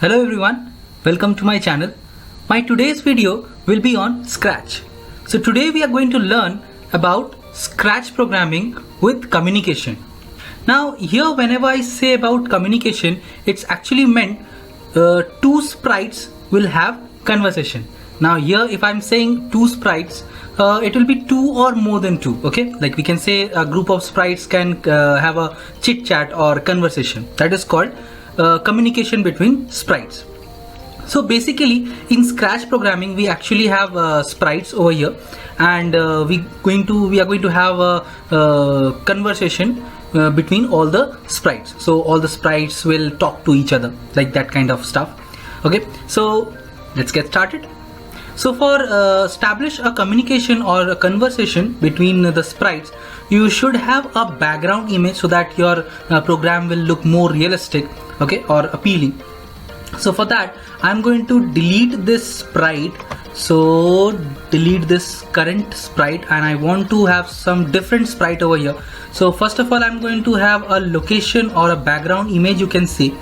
Hello everyone, welcome to my channel. My today's video will be on Scratch. So today we are going to learn about Scratch programming with communication. Now here whenever I say about communication, it's actually meant two sprites will have conversation. Now here if I'm saying two sprites, it will be two or more than two, okay? Like we can say a group of sprites can have a chit chat or conversation. That is called communication between sprites. So basically in Scratch programming we actually have sprites over here, and we are going to have a conversation between all the sprites. So all the sprites will talk to each other, like that kind of stuff. Okay, so let's get started. So for establish a communication or a conversation between the sprites, you should have a background image so that your program will look more realistic, okay, or appealing. So for that I'm going to delete this sprite. So delete this current sprite, and I want to have some different sprite over here. So first of all I'm going to have a location or a background image, you can see.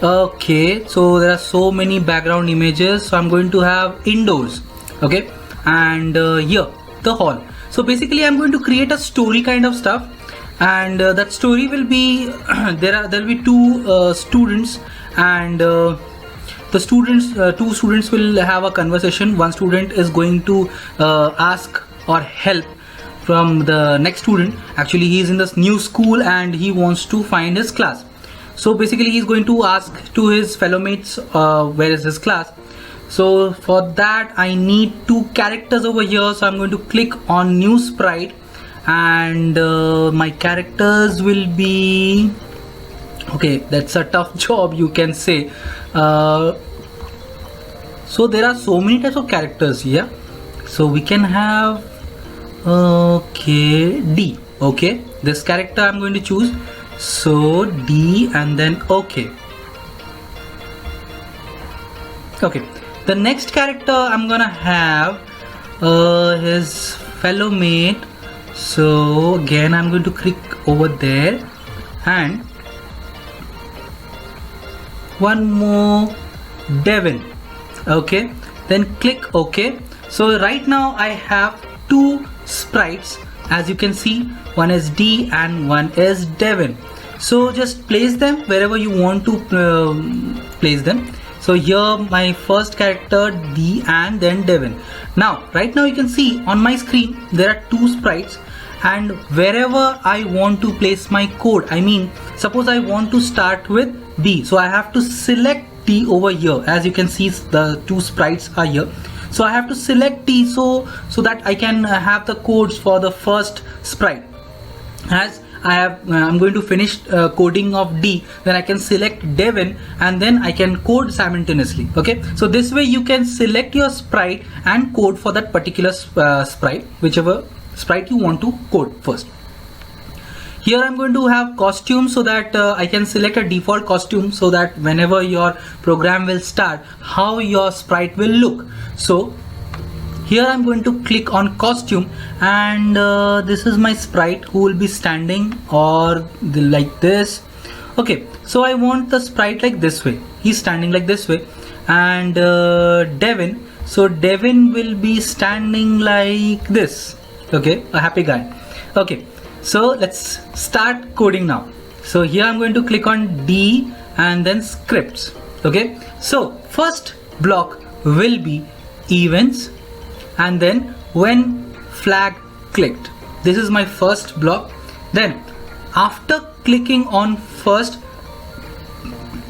Okay, so there are so many background images, so I'm going to have indoors, okay, and here the hall. So basically I'm going to create a story kind of stuff, and that story will be there'll be two students, and the students two students will have a conversation. One student is going to ask or help from the next student. Actually he is in this new school and he wants to find his class. So basically he's going to ask to his fellow mates where is his class. So for that I need two characters over here. So I'm going to click on new sprite, and my characters will be, okay, that's a tough job, you can say. So there are so many types of characters here. So we can have, okay, D. Okay, this character I'm going to choose. So D, and then okay. Okay, the next character I'm gonna have his fellow mate. So again I'm going to click over there, and one more, Devin. Okay, then click OK. So right now I have two sprites, as you can see. One is D and one is Devin. So just place them wherever you want to place them. So here my first character D and then Devin. Now right now you can see on my screen there are two sprites, and wherever I want to place my code, I mean suppose I want to start with D, so I have to select D over here. As you can see the two sprites are here, so I have to select D so that I can have the codes for the first sprite. As I'm going to finish coding of D, then I can select Devin and then I can code simultaneously. Okay, so this way you can select your sprite and code for that particular sprite, whichever sprite you want to code first. Here I'm going to have costume, so that I can select a default costume, so that whenever your program will start, how your sprite will look. So here I'm going to click on costume, and this is my sprite who will be standing or like this. Okay, so I want the sprite like this way. He's standing like this way. And Devin, so Devin will be standing like this. Okay, a happy guy. Okay, so let's start coding now. So here I'm going to click on D and then scripts. Okay, so first block will be events, and then when flag clicked. This is my first block. Then after clicking on first,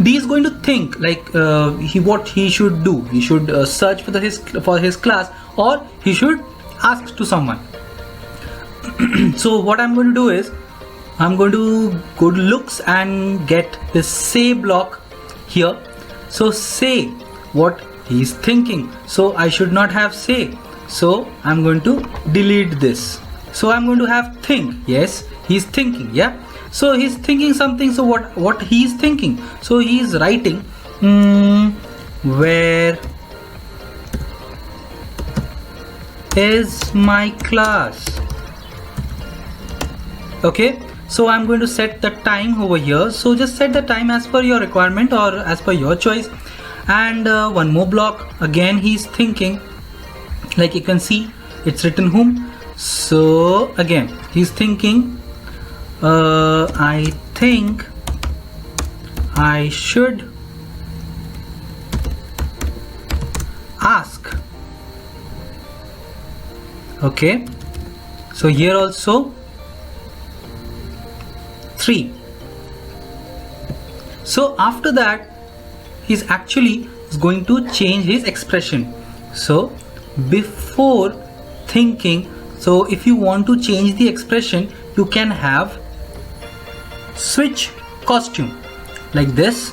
D is going to think like what he should do. He should search for his class, or he should ask to someone. So what I'm going to do is I'm going to go to looks and get this say block here. So say what he's thinking. So I should not have say. So I'm going to delete this. So I'm going to have think. Yes, he's thinking. Yeah. So he's thinking something. So what he's thinking? So he's writing where is my class? Okay, So I'm going to set the time over here. So just set the time as per your requirement or as per your choice. And one more block, again he's thinking, like you can see it's written whom. So again he's thinking, I think I should ask. Okay, so here also 3. So after that he's actually going to change his expression. So before thinking, so if you want to change the expression, you can have switch costume like this.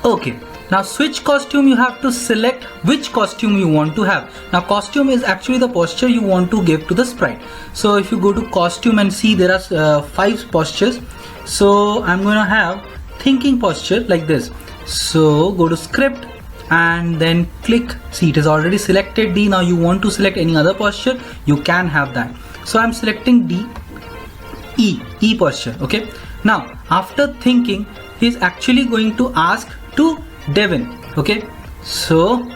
Okay, now switch costume, you have to select which costume you want to have. Now costume is actually the posture you want to give to the sprite. So if you go to costume and see, there are 5 postures. So I'm going to have thinking posture like this. So go to script and then click. See, it is already selected D. Now you want to select any other posture, you can have that. So I'm selecting D, E posture. Okay, now after thinking, he's actually going to ask to Devin. Okay, so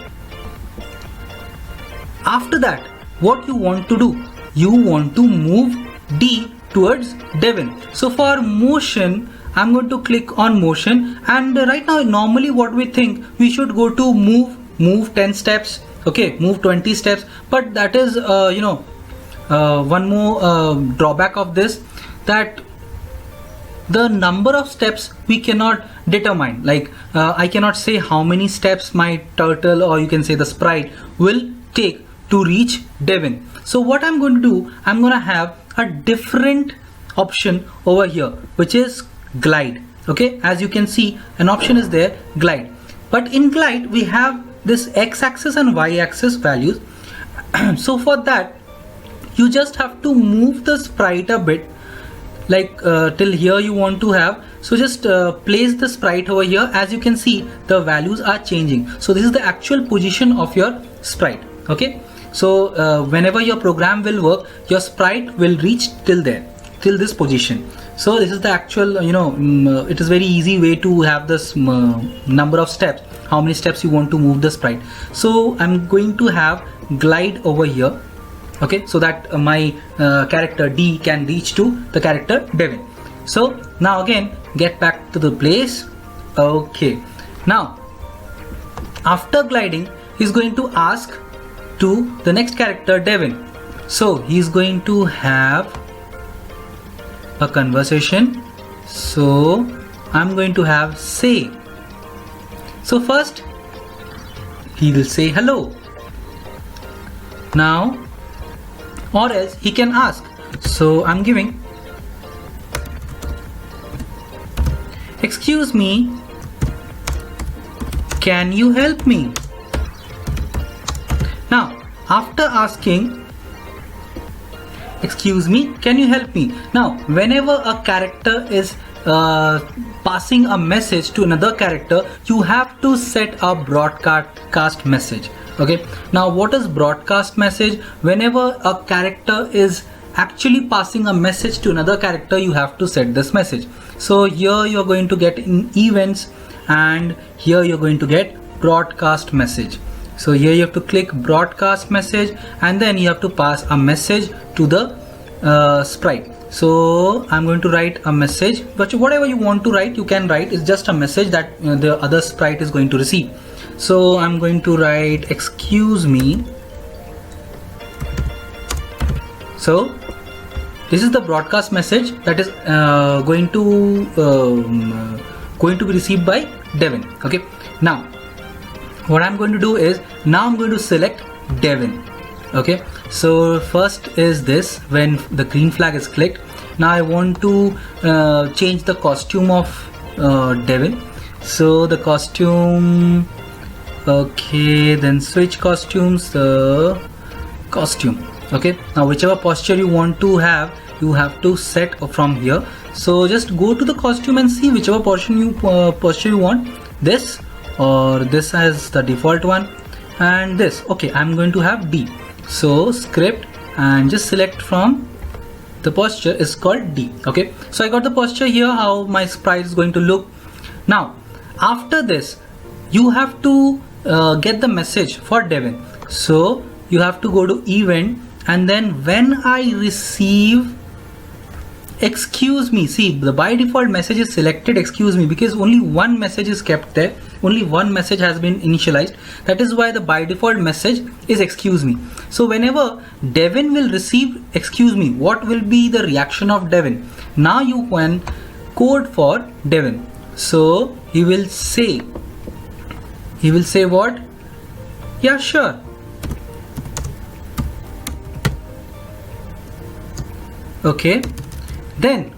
after that, what you want to do, you want to move D towards Devin. So for motion, I'm going to click on motion, and right now normally what we think, we should go to move 10 steps, okay, move 20 steps, but that is one more drawback of this, that the number of steps we cannot determine. Like I cannot say how many steps my turtle, or you can say the sprite, will take to reach Devin. So what I'm going to do, I'm going to have a different option over here, which is glide. Okay, as you can see, an option is there, glide. But in glide we have this x-axis and y-axis values. So for that, you just have to move the sprite a bit, like till here you want to have. So just place the sprite over here. As you can see, the values are changing. So this is the actual position of your sprite. Okay, so whenever your program will work, your sprite will reach till there, till this position. So this is the actual, it is very easy way to have this number of steps, how many steps you want to move the sprite. So I'm going to have glide over here. Okay, so that my character D can reach to the character Devin. So now again, get back to the place. Okay, now after gliding, he's going to ask to the next character Devin. So he's going to have a conversation. So I'm going to have say. So first he will say hello. Now, or else he can ask. So I'm giving, excuse me, can you help me? Now after asking, excuse me, can you help me? Now whenever a character is passing a message to another character, you have to set a broadcast message. Okay, now what is broadcast message? Whenever a character is actually passing a message to another character, you have to set this message. So here you're going to get in events, and here you're going to get broadcast message. So here you have to click broadcast message, and then you have to pass a message to the sprite. So I'm going to write a message, but whatever you want to write, you can write. It's just a message that the other sprite is going to receive. So I'm going to write, excuse me. So this is the broadcast message that is going to be received by Devin. Okay, now what I'm going to do is, now I'm going to select Devin. Okay, so first is this, when the green flag is clicked. Now I want to change the costume of Devin. So the costume, okay, then switch costumes, the costume. Okay, now whichever posture you want to have, you have to set from here. So just go to the costume and see whichever posture you want, this or this as the default one, and this. Okay, I'm going to have D. So script and just select from the posture is called D. Okay, so I got the posture here, how my sprite is going to look. Now after this you have to get the message for Devin. So you have to go to event, and then when I receive excuse me, see the by default message is selected excuse me because only one message is kept there, only one message has been initialized. That is why the by default message is excuse me. So whenever Devin will receive excuse me, what will be the reaction of Devin? Now you can code for Devin. So he will say what? Yeah, sure. Okay, then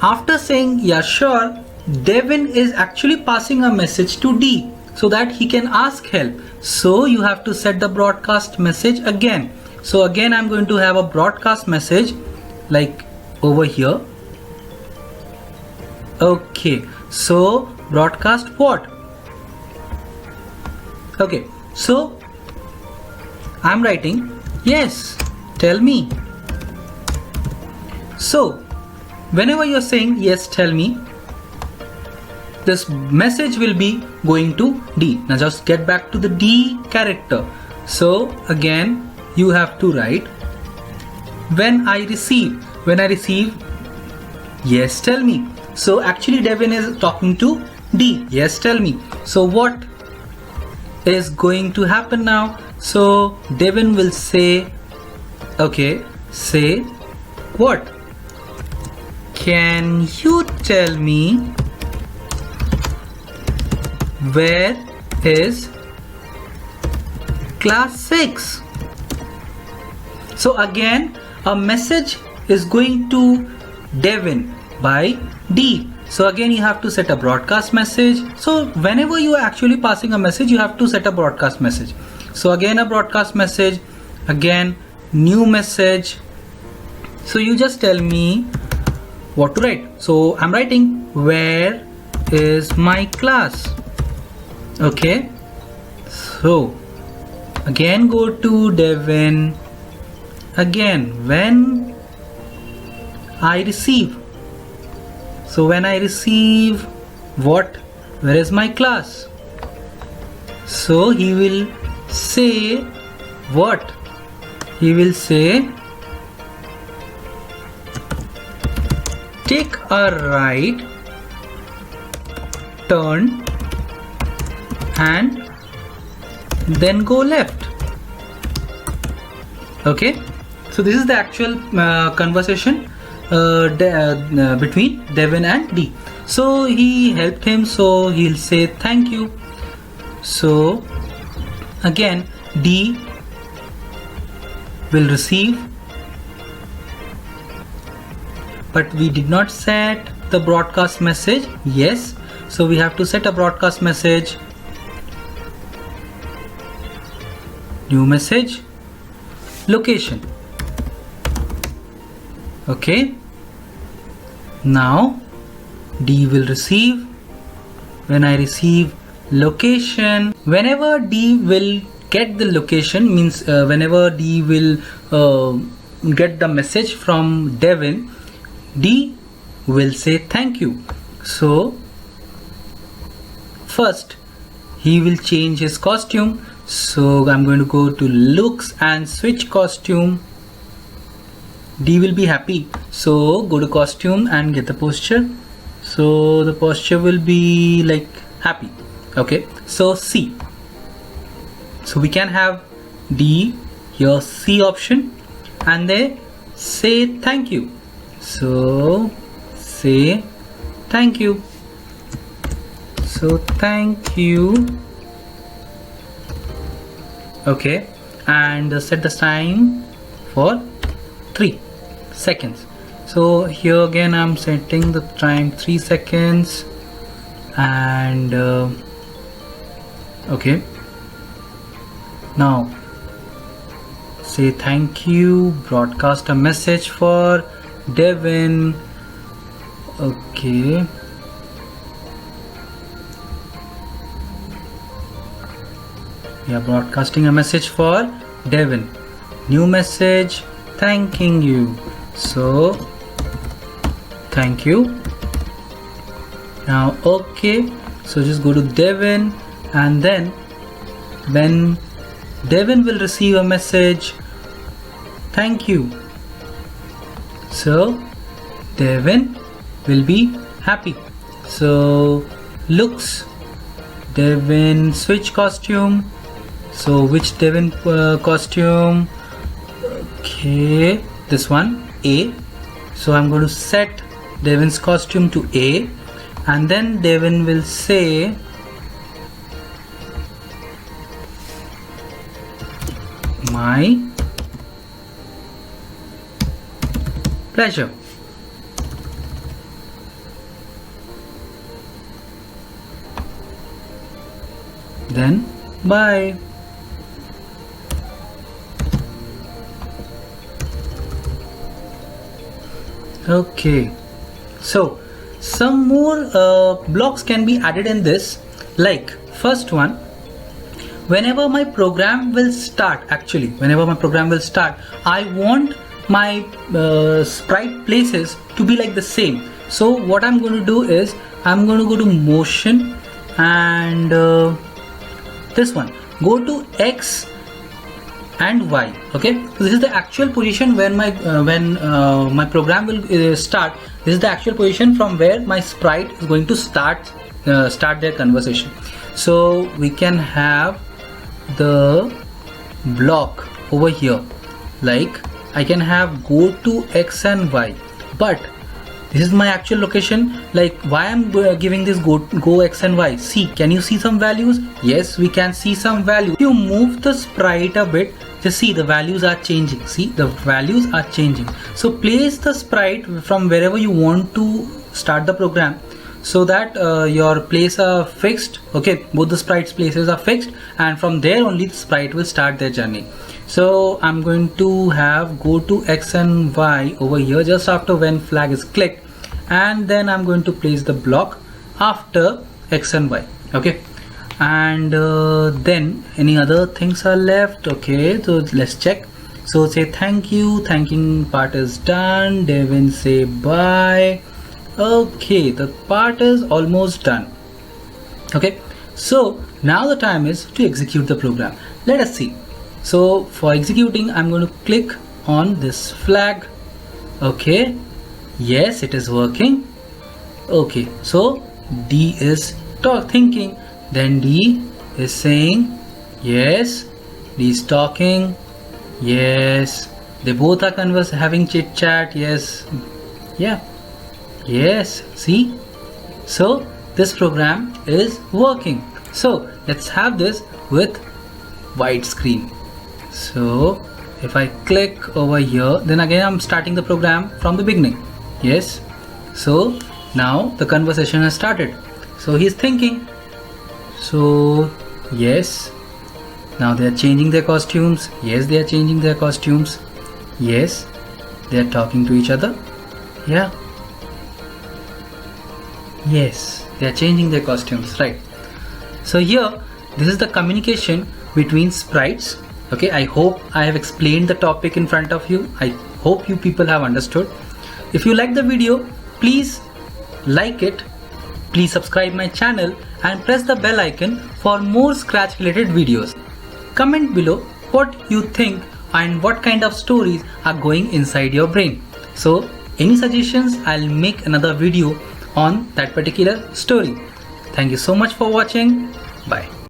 after saying yeah sure, Devin is actually passing a message to D so that he can ask help. So you have to set the broadcast message again. So again I'm going to have a broadcast message like over here. Okay, so broadcast what? Okay, so I'm writing yes, tell me. So whenever you're saying yes, tell me, this message will be going to D. Now just get back to the D character. So again you have to write when I receive yes, tell me. So actually Devin is talking to D, yes, tell me. So what is going to happen now? So Devin will say, okay, say what? Can you tell me where is class 6? So again a message is going to Devin by D. So again you have to set a broadcast message. So whenever you are actually passing a message, you have to set a broadcast message. So again a broadcast message, again new message. So you just tell me what to write. So I'm writing where is my class. Okay, so again go to Devin, again when I receive. So when I receive what? Where is my class? So he will say what? He will say take a right turn and then go left. Okay, so this is the actual conversation between Devin and D. So he helped him, so he'll say thank you. So again D will receive, but we did not set the broadcast message. Yes, so we have to set a broadcast message, new message, location. Okay, now D will receive. When I receive location, whenever D will get the location, means whenever D will get the message from Devin, D will say thank you. So first he will change his costume. So I'm going to go to looks and switch costume. D will be happy, so go to costume and get the posture. So the posture will be like happy. Okay, so C. So we can have D here, C option, and they say thank you. So say thank you. So thank you. Okay, and set the time for 3 seconds. So here again I'm setting the time 3 seconds, and okay, now say thank you, broadcast a message for Devin. Okay, we are broadcasting a message for Devin, new message, thanking you. So thank you. Now okay, so just go to Devin, and then Devin will receive a message, thank you. So Devin will be happy. So looks, Devin switch costume. So which Devin costume? Okay, this one, A. So I'm going to set Devin's costume to A, and then Devin will say my pleasure. Then bye. Okay, so some more blocks can be added in this. Like first one, whenever my program will start, I want my sprite places to be like the same. So what I'm going to do is I'm going to go to motion, and this one, go to X and Y. Okay, so this is the actual position when my program will start. This is the actual position from where my sprite is going to start their conversation. So we can have the block over here, like I can have go to X and Y, but this is my actual location. Like why I'm giving this go X and Y. See, can you see some values? Yes, we can see some value. If you move the sprite a bit, just see the values are changing. See, the values are changing. So place the sprite from wherever you want to start the program, so that your place are fixed. Okay, both the sprites places are fixed, and from there only the sprite will start their journey. So I'm going to have go to X and Y over here just after when flag is clicked, and then I'm going to place the block after X and Y. Okay, and then any other things are left. Okay, so let's check. So say thank you, thanking part is done. Devin say bye. Okay, the part is almost done. Okay, so now the time is to execute the program. Let us see. So for executing, I'm going to click on this flag. Okay, yes, it is working. Okay, so D is thinking, then D is saying yes, D is talking, yes, they both are having chit chat. Yes, yeah, yes, see, so this program is working. So let's have this with wide screen. So if I click over here, then again I'm starting the program from the beginning. Yes, so now the conversation has started. So he's thinking. So yes, now they are changing their costumes. Yes, they are changing their costumes. Yes, they are talking to each other. Yeah, yes, they are changing their costumes, right? So here, this is the communication between sprites. Okay, I hope I have explained the topic in front of you. I hope you people have understood. If you like the video, please like it, please subscribe my channel and press the bell icon for more Scratch related videos. Comment below what you think and what kind of stories are going inside your brain. So any suggestions, I'll make another video on that particular story. Thank you so much for watching. Bye.